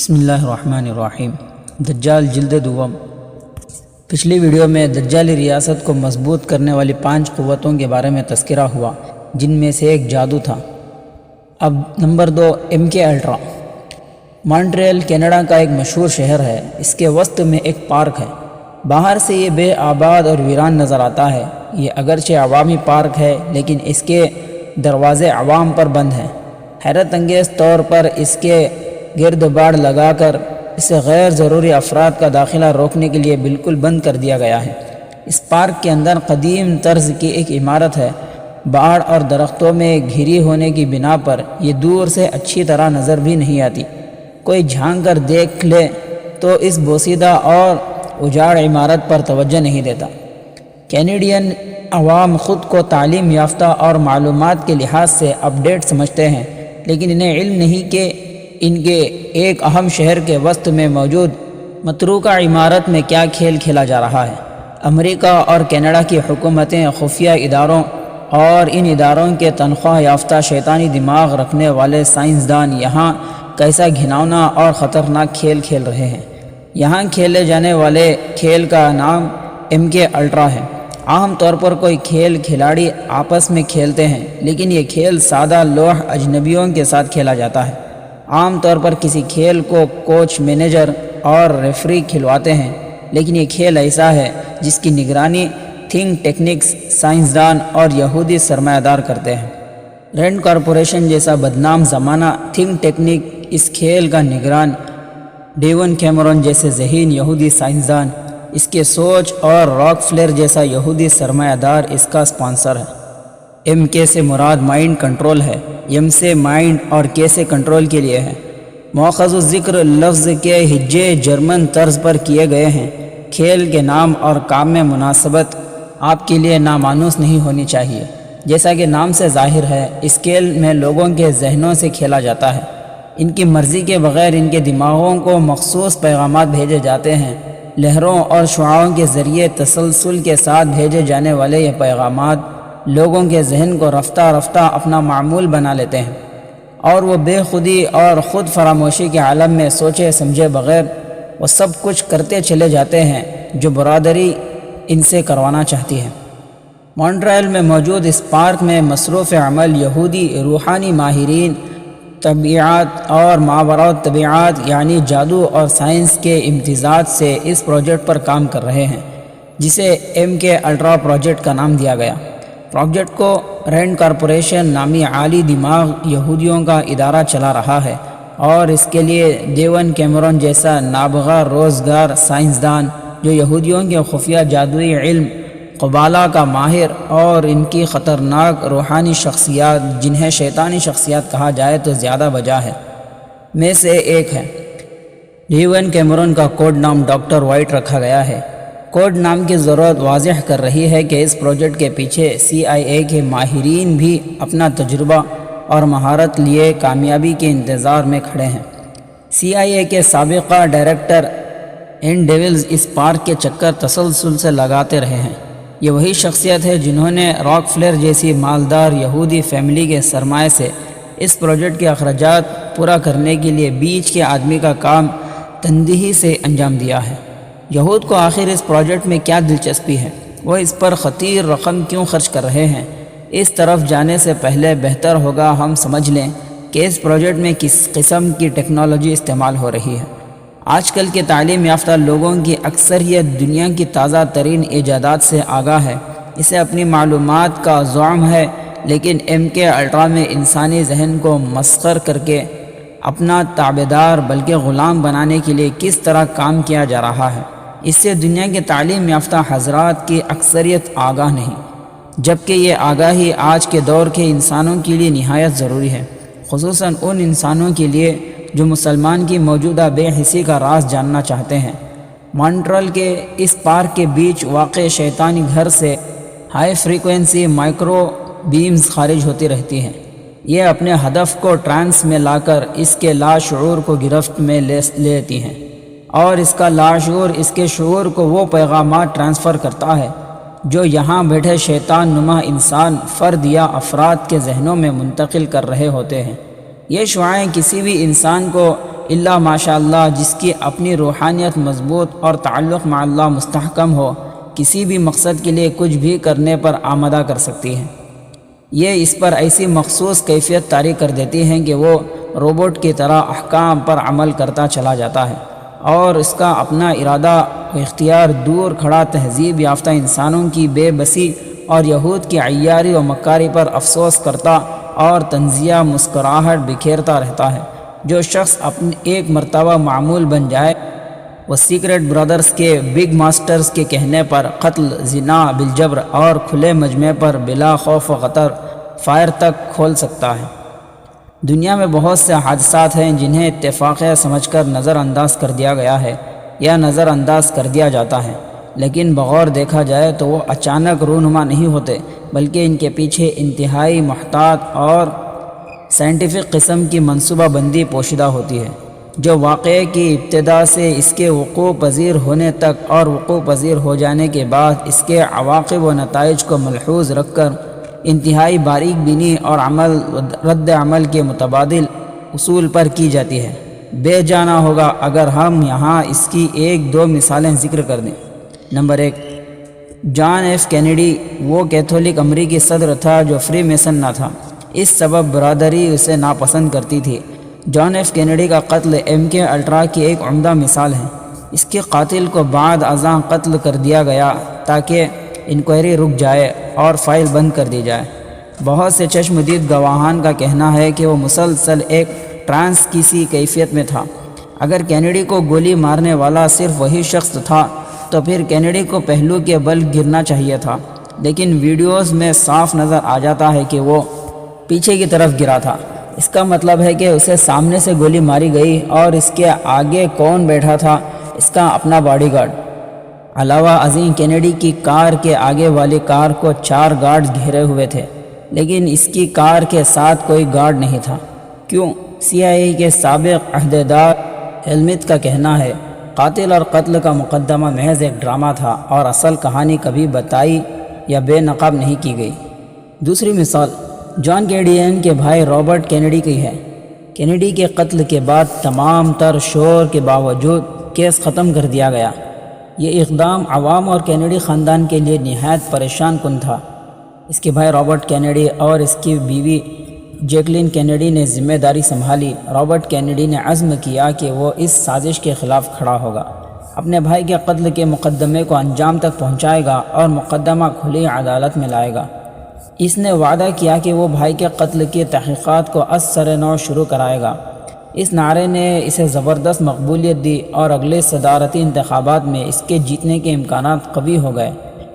بسم اللہ الرحمن الرحیم۔ دجال جلد دوم۔ پچھلی ویڈیو میں دجالی ریاست کو مضبوط کرنے والی 5 قوتوں کے بارے میں تذکرہ ہوا، جن میں سے ایک جادو تھا۔ اب number 2، MK ultra. Montreal Canada کا ایک مشہور شہر ہے۔ اس کے وسط میں ایک پارک ہے۔ باہر سے یہ بے آباد اور ویران نظر آتا ہے۔ یہ اگرچہ عوامی پارک ہے، لیکن اس کے دروازے عوام پر بند ہیں۔ حیرت انگیز طور پر اس کے گرد باڑ لگا کر اسے غیر ضروری افراد کا داخلہ روکنے کے لیے بالکل بند کر دیا گیا ہے۔ اس پارک کے اندر قدیم طرز کی ایک عمارت ہے۔ باڑ اور درختوں میں گھری ہونے کی بنا پر یہ دور سے اچھی طرح نظر بھی نہیں آتی۔ کوئی جھانک کر دیکھ لے تو اس بوسیدہ اور اجاڑ عمارت پر توجہ نہیں دیتا۔ کینیڈین عوام خود کو تعلیم یافتہ اور معلومات کے لحاظ سے اپ ڈیٹ سمجھتے ہیں، لیکن انہیں علم نہیں کہ ان کے ایک اہم شہر کے وسط میں موجود متروکہ عمارت میں کیا کھیل کھیلا جا رہا ہے۔ امریکہ اور کینیڈا کی حکومتیں خفیہ اداروں اور ان اداروں کے تنخواہ یافتہ شیطانی دماغ رکھنے والے سائنسدان یہاں کیسا گھناؤنا اور خطرناک کھیل کھیل رہے ہیں۔ یہاں کھیلے جانے والے کھیل کا نام MK الٹرا ہے۔ عام طور پر کوئی کھیل کھلاڑی آپس میں کھیلتے ہیں، لیکن یہ کھیل سادہ لوح اجنبیوں کے ساتھ کھیلا جاتا ہے۔ عام طور پر کسی کھیل کو کوچ، مینیجر اور ریفری کھلواتے ہیں، لیکن یہ کھیل ایسا ہے جس کی نگرانی تھنک ٹیکنکس، سائنسدان اور یہودی سرمایہ دار کرتے ہیں۔ رینڈ کارپوریشن جیسا بدنام زمانہ تھنک ٹیکنک اس کھیل کا نگران، ڈیون کیمرون جیسے ذہین یہودی سائنسدان اس کے سوچ، اور راک فلیر جیسا یہودی سرمایہ دار اس کا اسپانسر ہے۔ MK سے مراد مائنڈ کنٹرول ہے۔ M سے مائنڈ اور K سے کنٹرول کے لیے ہے۔ مؤخذ الذکر لفظ کے ہجے جرمن طرز پر کیے گئے ہیں۔ کھیل کے نام اور کام میں مناسبت آپ کے لیے نامانوس نہیں ہونی چاہیے۔ جیسا کہ نام سے ظاہر ہے، اس کھیل میں لوگوں کے ذہنوں سے کھیلا جاتا ہے۔ ان کی مرضی کے بغیر ان کے دماغوں کو مخصوص پیغامات بھیجے جاتے ہیں۔ لہروں اور شعاعوں کے ذریعے تسلسل کے ساتھ بھیجے جانے والے یہ پیغامات لوگوں کے ذہن کو رفتہ رفتہ اپنا معمول بنا لیتے ہیں، اور وہ بے خودی اور خود فراموشی کے عالم میں سوچے سمجھے بغیر وہ سب کچھ کرتے چلے جاتے ہیں جو برادری ان سے کروانا چاہتی ہے۔ مونٹریل میں موجود اس پارک میں مصروف عمل یہودی روحانی ماہرین طبیعت اور ماوراء الطبیعات یعنی جادو اور سائنس کے امتزاج سے اس پروجیکٹ پر کام کر رہے ہیں، جسے MK الٹرا پروجیکٹ کا نام دیا گیا۔ پروجیکٹ کو رینڈ کارپوریشن نامی عالی دماغ یہودیوں کا ادارہ چلا رہا ہے، اور اس کے لیے ڈیون کیمرون جیسا نابغہ روزگار سائنسدان جو یہودیوں کے خفیہ جادوئی علم قبالہ کا ماہر اور ان کی خطرناک روحانی شخصیات جنہیں شیطانی شخصیات کہا جائے تو زیادہ بجا ہے میں سے ایک ہے۔ ڈیون کیمرون کا کوڈ نام ڈاکٹر وائٹ رکھا گیا ہے۔ کوڈ نام کی ضرورت واضح کر رہی ہے کہ اس پروجیکٹ کے پیچھے CIA کے ماہرین بھی اپنا تجربہ اور مہارت لیے کامیابی کے انتظار میں کھڑے ہیں۔ CIA کے سابقہ ڈائریکٹر این ڈیولز اس پارک کے چکر تسلسل سے لگاتے رہے ہیں۔ یہ وہی شخصیت ہے جنہوں نے راک فلیر جیسی مالدار یہودی فیملی کے سرمایہ سے اس پروجیکٹ کے اخراجات پورا کرنے کے لیے بیچ کے آدمی کا کام تندہی سے انجام دیا ہے۔ یہود کو آخر اس پروجیکٹ میں کیا دلچسپی ہے؟ وہ اس پر خطیر رقم کیوں خرچ کر رہے ہیں؟ اس طرف جانے سے پہلے بہتر ہوگا ہم سمجھ لیں کہ اس پروجیکٹ میں کس قسم کی ٹیکنالوجی استعمال ہو رہی ہے۔ آج کل کے تعلیم یافتہ لوگوں کی اکثریت دنیا کی تازہ ترین ایجادات سے آگاہ ہے۔ اسے اپنی معلومات کا زعم ہے، لیکن MK الٹرا میں انسانی ذہن کو مسخر کر کے اپنا تابعدار بلکہ غلام بنانے کے لیے کس طرح کام کیا جا رہا ہے، اس سے دنیا کے تعلیم یافتہ حضرات کی اکثریت آگاہ نہیں، جبکہ یہ آگاہی آج کے دور کے انسانوں کے لیے نہایت ضروری ہے، خصوصاً ان انسانوں کے لیے جو مسلمان کی موجودہ بے حسی کا راز جاننا چاہتے ہیں۔ مونٹریل کے اس پارک کے بیچ واقع شیطانی گھر سے ہائی فریکوینسی مائکرو بیمز خارج ہوتی رہتی ہیں۔ یہ اپنے ہدف کو ٹرانس میں لا کر اس کے لاشعور کو گرفت میں لے لیتی ہیں، اور اس کا لاشعور اس کے شعور کو وہ پیغامات ٹرانسفر کرتا ہے جو یہاں بیٹھے شیطان نما انسان فرد یا افراد کے ذہنوں میں منتقل کر رہے ہوتے ہیں۔ یہ شعاعیں کسی بھی انسان کو الا ماشاء اللہ جس کی اپنی روحانیت مضبوط اور تعلق مع اللہ مستحکم ہو کسی بھی مقصد کے لیے کچھ بھی کرنے پر آمادہ کر سکتی ہے۔ یہ اس پر ایسی مخصوص کیفیت طاری کر دیتی ہیں کہ وہ روبوٹ کی طرح احکام پر عمل کرتا چلا جاتا ہے اور اس کا اپنا ارادہ و اختیار دور کھڑا تہذیب یافتہ انسانوں کی بے بسی اور یہود کی عیاری و مکاری پر افسوس کرتا اور طنزیہ مسکراہٹ بکھیرتا رہتا ہے۔ جو شخص ایک مرتبہ معمول بن جائے وہ سیکرٹ برادرز کے بگ ماسٹرز کے کہنے پر قتل، زنا بالجبر اور کھلے مجمع پر بلا خوف و خطر فائر تک کھول سکتا ہے۔ دنیا میں بہت سے حادثات ہیں جنہیں اتفاقیہ سمجھ کر نظر انداز کر دیا گیا ہے یا نظر انداز کر دیا جاتا ہے، لیکن بغور دیکھا جائے تو وہ اچانک رونما نہیں ہوتے بلکہ ان کے پیچھے انتہائی محتاط اور سائنٹیفک قسم کی منصوبہ بندی پوشیدہ ہوتی ہے، جو واقعے کی ابتدا سے اس کے وقوع پذیر ہونے تک اور وقوع پذیر ہو جانے کے بعد اس کے عواقب و نتائج کو ملحوظ رکھ کر انتہائی باریک بینی اور رد عمل کے متبادل اصول پر کی جاتی ہے۔ بے جانا ہوگا اگر ہم یہاں اس کی ایک دو مثالیں ذکر کر دیں۔ نمبر 1، جان ایف کینیڈی وہ کیتھولک امریکی صدر تھا جو فری میسن نہ تھا، اس سبب برادری اسے ناپسند کرتی تھی۔ جان ایف کینیڈی کا قتل MK الٹرا کی ایک عمدہ مثال ہے۔ اس کے قاتل کو بعد ازاں قتل کر دیا گیا تاکہ انکوائری رک جائے اور فائل بند کر دی جائے۔ بہت سے چشمدید گواہان کا کہنا ہے کہ وہ مسلسل ایک ٹرانس کسی کیفیت میں تھا۔ اگر کینیڈی کو گولی مارنے والا صرف وہی شخص تھا تو پھر کینیڈی کو پہلو کے بل گرنا چاہیے تھا، لیکن ویڈیوز میں صاف نظر آ جاتا ہے کہ وہ پیچھے کی طرف گرا تھا۔ اس کا مطلب ہے کہ اسے سامنے سے گولی ماری گئی اور اس کے آگے کون بیٹھا تھا؟ اس کا اپنا باڈی گارڈ۔ علاوہ ازیں کینیڈی کی کار کے آگے والی کار کو 4 گارڈز گھیرے ہوئے تھے، لیکن اس کی کار کے ساتھ کوئی گارڈ نہیں تھا۔ کیوں؟ CIA کے سابق عہدیدار ہیلمت کا کہنا ہے قاتل اور قتل کا مقدمہ محض ایک ڈرامہ تھا اور اصل کہانی کبھی بتائی یا بے نقاب نہیں کی گئی۔ دوسری مثال جان کینیڈی کے بھائی رابرٹ کینیڈی کی ہے۔ کینیڈی کے قتل کے بعد تمام تر شور کے باوجود کیس ختم کر دیا گیا۔ یہ اقدام عوام اور کینیڈی خاندان کے لیے نہایت پریشان کن تھا۔ اس کے بھائی رابرٹ کینیڈی اور اس کی بیوی جیکلین کینیڈی نے ذمہ داری سنبھالی۔ رابرٹ کینیڈی نے عزم کیا کہ وہ اس سازش کے خلاف کھڑا ہوگا، اپنے بھائی کے قتل کے مقدمے کو انجام تک پہنچائے گا اور مقدمہ کھلی عدالت میں لائے گا۔ اس نے وعدہ کیا کہ وہ بھائی کے قتل کی تحقیقات کو از سر نو شروع کرائے گا۔ اس نعرے نے اسے زبردست مقبولیت دی اور اگلے صدارتی انتخابات میں اس کے جیتنے کے امکانات قوی ہو گئے،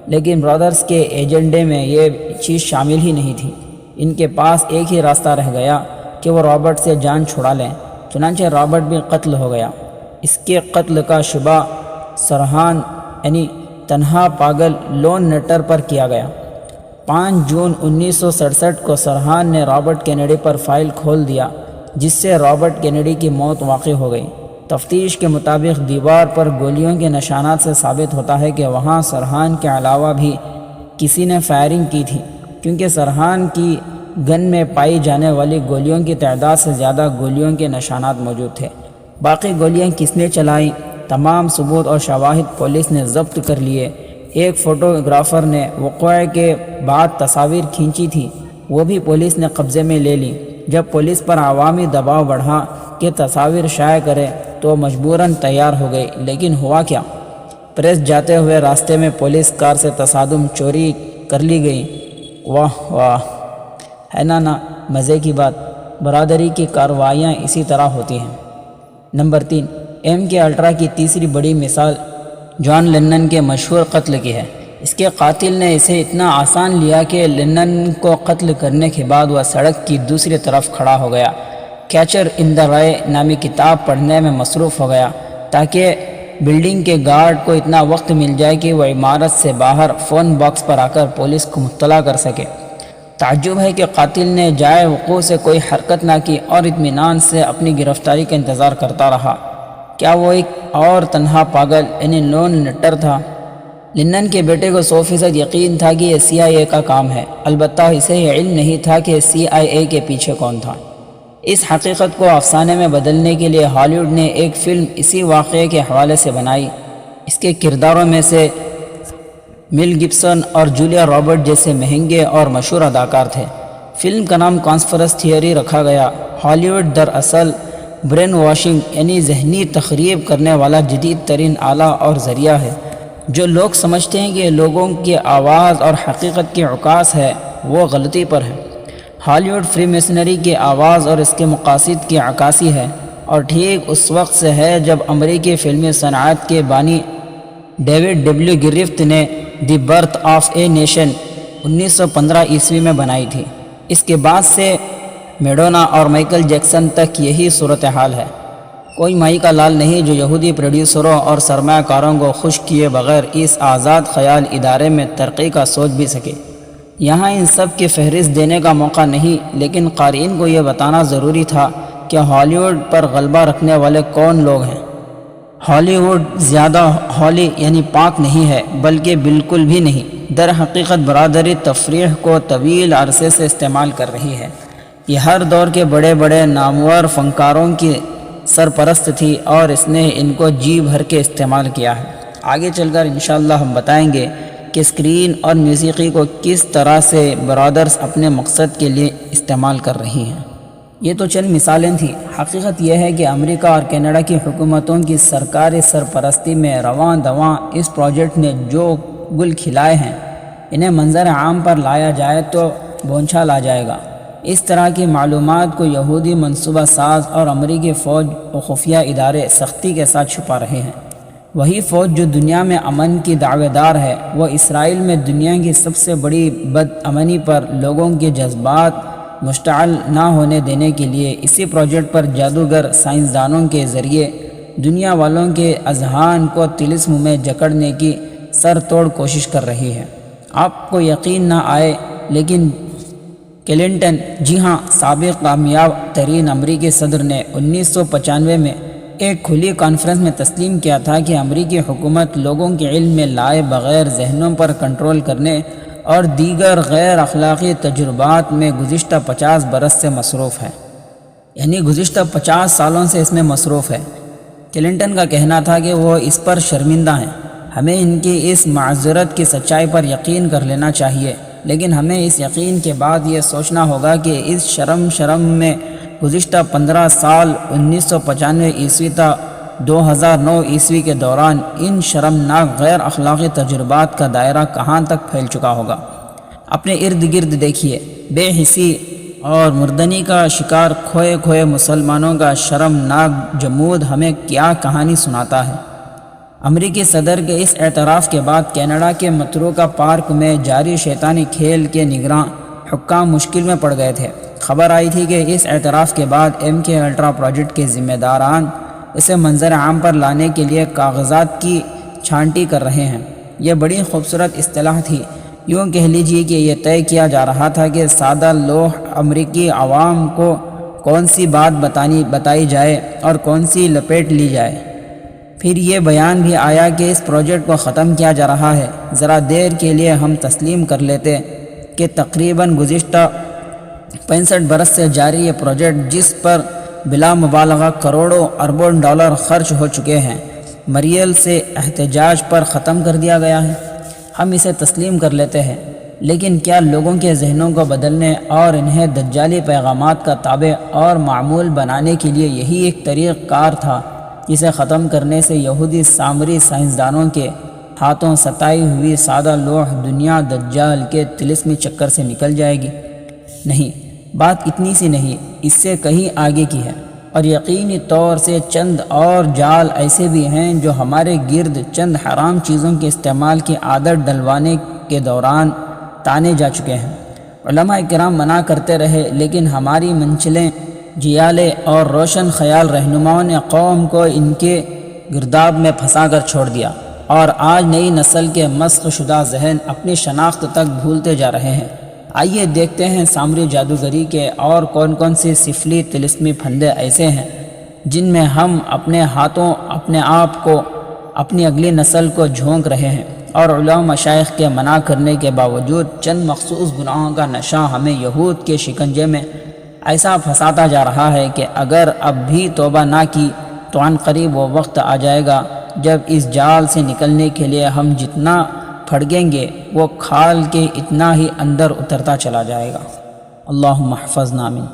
لیکن برادرز کے ایجنڈے میں یہ چیز شامل ہی نہیں تھی۔ ان کے پاس ایک ہی راستہ رہ گیا کہ وہ رابرٹ سے جان چھڑا لیں، چنانچہ رابرٹ بھی قتل ہو گیا۔ اس کے قتل کا شبہ سرحان یعنی تنہا پاگل لون نٹر پر کیا گیا۔ 5 جون 1967 کو سرحان نے رابرٹ کینیڈی پر فائل کھول دیا، جس سے رابرٹ کینیڈی کی موت واقع ہو گئی۔ تفتیش کے مطابق دیوار پر گولیوں کے نشانات سے ثابت ہوتا ہے کہ وہاں سرحان کے علاوہ بھی کسی نے فائرنگ کی تھی، کیونکہ سرحان کی گن میں پائی جانے والی گولیوں کی تعداد سے زیادہ گولیوں کے نشانات موجود تھے۔ باقی گولیاں کس نے چلائیں؟ تمام ثبوت اور شواہد پولیس نے ضبط کر لیے۔ ایک فوٹوگرافر نے وقوع کے بعد تصاویر کھینچی تھی، وہ بھی پولیس نے قبضے میں لے لی۔ جب پولیس پر عوامی دباؤ بڑھا کہ تصاویر شائع کرے تو مجبوراً تیار ہو گئی، لیکن ہوا کیا؟ پریس جاتے ہوئے راستے میں پولیس کار سے تصادم چوری کر لی گئی۔ واہ واہ، ہے نا مزے کی بات۔ برادری کی کارروائیاں اسی طرح ہوتی ہیں۔ نمبر 3، MK الٹرا کی تیسری بڑی مثال جان لینن کے مشہور قتل کی ہے۔ اس کے قاتل نے اسے اتنا آسان لیا کہ لینن کو قتل کرنے کے بعد وہ سڑک کی دوسری طرف کھڑا ہو گیا، کیچر ان دا رائے نامی کتاب پڑھنے میں مصروف ہو گیا، تاکہ بلڈنگ کے گارڈ کو اتنا وقت مل جائے کہ وہ عمارت سے باہر فون باکس پر آ کر پولیس کو مطلع کر سکے۔ تعجب ہے کہ قاتل نے جائے وقوع سے کوئی حرکت نہ کی اور اطمینان سے اپنی گرفتاری کا انتظار کرتا رہا۔ کیا وہ ایک اور تنہا پاگل یعنی لون نٹر تھا؟ لینن کے بیٹے کو 100% یقین تھا کہ یہ CIA کا کام ہے، البتہ اسے یہ علم نہیں تھا کہ CIA کے پیچھے کون تھا۔ اس حقیقت کو افسانے میں بدلنے کے لیے ہالی ووڈ نے ایک فلم اسی واقعے کے حوالے سے بنائی۔ اس کے کرداروں میں سے میل گبسن اور جولیا رابرٹ جیسے مہنگے اور مشہور اداکار تھے۔ فلم کا نام کانسپرس تھیوری رکھا گیا۔ ہالی ووڈ دراصل برین واشنگ یعنی ذہنی تخریب کرنے والا جدید ترین آلہ اور ذریعہ ہے۔ جو لوگ سمجھتے ہیں کہ لوگوں کی آواز اور حقیقت کی عکاس ہے، وہ غلطی پر ہے۔ ہالی ووڈ فری میسنری کی آواز اور اس کے مقاصد کی عکاسی ہے، اور ٹھیک اس وقت سے ہے جب امریکی فلمی صنعت کے بانی ڈیوڈ ڈبلیو گرفت نے the birth of a nation 1915 عیسوی میں بنائی تھی۔ اس کے بعد سے میڈونا اور مائیکل جیکسن تک یہی صورتحال ہے۔ کوئی مائی کا لال نہیں جو یہودی پروڈیوسروں اور سرمایہ کاروں کو خوش کیے بغیر اس آزاد خیال ادارے میں ترقی کا سوچ بھی سکے۔ یہاں ان سب کی فہرست دینے کا موقع نہیں، لیکن قارئین کو یہ بتانا ضروری تھا کہ ہالی ووڈ پر غلبہ رکھنے والے کون لوگ ہیں۔ ہالی ووڈ زیادہ ہالی یعنی پاک نہیں ہے، بلکہ بالکل بھی نہیں۔ در حقیقت برادری تفریح کو طویل عرصے سے استعمال کر رہی ہے۔ یہ ہر دور کے بڑے بڑے نامور فنکاروں کی سرپرست تھی، اور اس نے ان کو جی بھر کے استعمال کیا ہے۔ آگے چل کر انشاءاللہ ہم بتائیں گے کہ اسکرین اور موسیقی کو کس طرح سے برادرز اپنے مقصد کے لیے استعمال کر رہی ہیں۔ یہ تو چند مثالیں تھیں۔ حقیقت یہ ہے کہ امریکہ اور کینیڈا کی حکومتوں کی سرکاری سرپرستی میں رواں دواں اس پروجیکٹ نے جو گل کھلائے ہیں، انہیں منظر عام پر لایا جائے تو بھونچال آ جائے گا۔ اس طرح کی معلومات کو یہودی منصوبہ ساز اور امریکی فوج و خفیہ ادارے سختی کے ساتھ چھپا رہے ہیں۔ وہی فوج جو دنیا میں امن کی دعوے دار ہے، وہ اسرائیل میں دنیا کی سب سے بڑی بد امنی پر لوگوں کے جذبات مشتعل نہ ہونے دینے کے لیے اسی پروجیکٹ پر جادوگر سائنسدانوں کے ذریعے دنیا والوں کے اذہان کو طلسم میں جکڑنے کی سر توڑ کوشش کر رہی ہے۔ آپ کو یقین نہ آئے، لیکن کلنٹن، جی ہاں، سابق کامیاب ترین امریکی صدر نے 1995 میں ایک کھلی کانفرنس میں تسلیم کیا تھا کہ امریکی حکومت لوگوں کے علم میں لائے بغیر ذہنوں پر کنٹرول کرنے اور دیگر غیر اخلاقی تجربات میں گزشتہ 50 برس سے مصروف ہے، یعنی گزشتہ 50 سالوں سے اس میں مصروف ہے۔ کلنٹن کا کہنا تھا کہ وہ اس پر شرمندہ ہیں۔ ہمیں ان کی اس معذرت کی سچائی پر یقین کر لینا چاہیے، لیکن ہمیں اس یقین کے بعد یہ سوچنا ہوگا کہ اس شرم میں گزشتہ 15 سال 1995 عیسوی تا 2009 عیسوی کے دوران ان شرمناک غیر اخلاقی تجربات کا دائرہ کہاں تک پھیل چکا ہوگا۔ اپنے ارد گرد دیکھیے، بے حسی اور مردنی کا شکار کھوئے مسلمانوں کا شرمناک جمود ہمیں کیا کہانی سناتا ہے۔ امریکی صدر کے اس اعتراف کے بعد کینیڈا کے متروکہ پارک میں جاری شیطانی کھیل کے نگراں حکام مشکل میں پڑ گئے تھے۔ خبر آئی تھی کہ اس اعتراف کے بعد MK الٹرا پروجیکٹ کے ذمہ داران اسے منظر عام پر لانے کے لیے کاغذات کی چھانٹی کر رہے ہیں۔ یہ بڑی خوبصورت اصطلاح تھی۔ یوں کہہ لیجیے کہ یہ طے کیا جا رہا تھا کہ سادہ لوح امریکی عوام کو کون سی بات بتائی جائے اور کون سی لپیٹ لی جائے۔ پھر یہ بیان بھی آیا کہ اس پروجیکٹ کو ختم کیا جا رہا ہے۔ ذرا دیر کے لیے ہم تسلیم کر لیتے کہ تقریباً گزشتہ 65 برس سے جاری یہ پروجیکٹ، جس پر بلا مبالغہ کروڑوں اربوں ڈالر خرچ ہو چکے ہیں، مریل سے احتجاج پر ختم کر دیا گیا ہے۔ ہم اسے تسلیم کر لیتے ہیں، لیکن کیا لوگوں کے ذہنوں کو بدلنے اور انہیں دجالی پیغامات کا تابع اور معمول بنانے کے لیے یہی ایک طریق کار تھا جسے ختم کرنے سے یہودی سامری سائنسدانوں کے ہاتھوں ستائی ہوئی سادہ لوح دنیا دجال کے طلسمی چکر سے نکل جائے گی؟ نہیں، بات اتنی سی نہیں، اس سے کہیں آگے کی ہے، اور یقینی طور سے چند اور جال ایسے بھی ہیں جو ہمارے گرد چند حرام چیزوں کے استعمال کی عادت ڈلوانے کے دوران تانے جا چکے ہیں۔ علماء کرام منع کرتے رہے، لیکن ہماری منچلیں، جیالے اور روشن خیال رہنماؤں نے قوم کو ان کے گرداب میں پھنسا کر چھوڑ دیا، اور آج نئی نسل کے مسخ شدہ ذہن اپنی شناخت تک بھولتے جا رہے ہیں۔ آئیے دیکھتے ہیں سامری جادوگری کے اور کون سی سفلی طلسمی پھندے ایسے ہیں جن میں ہم اپنے ہاتھوں اپنے آپ کو، اپنی اگلی نسل کو جھونک رہے ہیں، اور علماء مشائخ کے منع کرنے کے باوجود چند مخصوص گناہوں کا نشہ ہمیں یہود کے شکنجے میں ایسا پھنساتا جا رہا ہے کہ اگر اب بھی توبہ نہ کی تو عن قریب وہ وقت آ جائے گا جب اس جال سے نکلنے کے لیے ہم جتنا پھڑکیں گے وہ کھال کے اتنا ہی اندر اترتا چلا جائے گا۔ اللہم احفظنا من